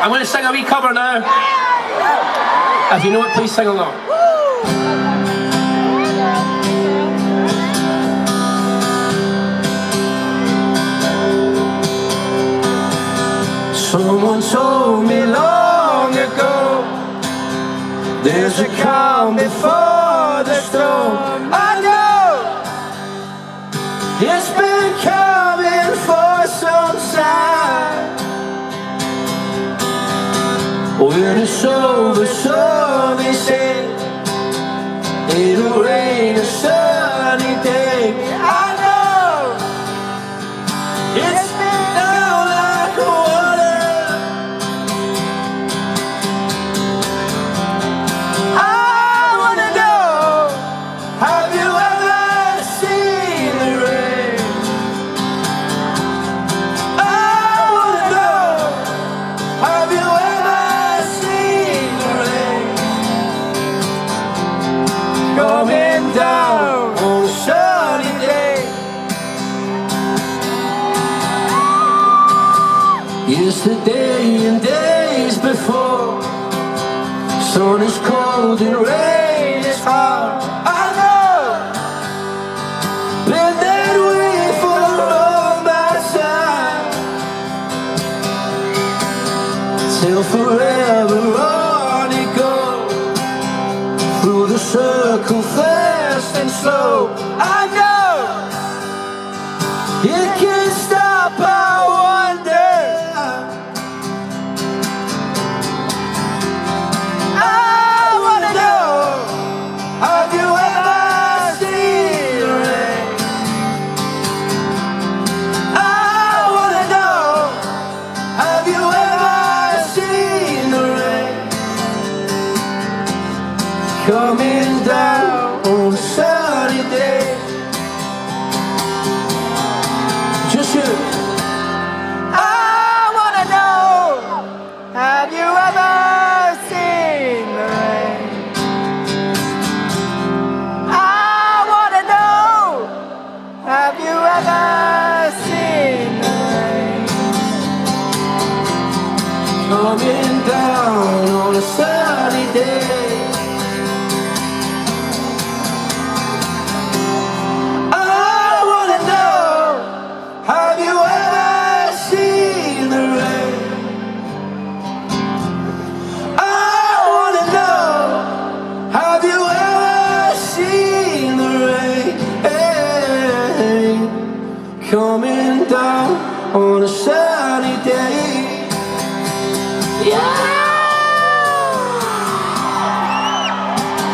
I'm going to sing a wee cover now. If you know it, please sing along. Someone told me long ago, there's a calm before the storm. I know it's been coming for some time. When it's over, so they say, it'll rain a sunny day. I know it's been down like water. I wanna know, have you ever seen the rain? I wanna know, have you ever seen the rain coming down on a sunny day? Yesterday and days before, sun is cold and rain is hard. I know, been that way for all my time, till forever on it goes, through the circle fast and slow. I know it can't stop, I wonder. I wanna know, have you ever seen the rain? I wanna know, have you ever seen the rain coming down on a sunny day? Just you. I wanna know, have you ever seen the rain? I wanna know, have you ever seen the rain coming down on a sunny day? I wanna know, have you ever seen the rain? I wanna know, have you ever seen the rain coming down on a sunny day? Yeah.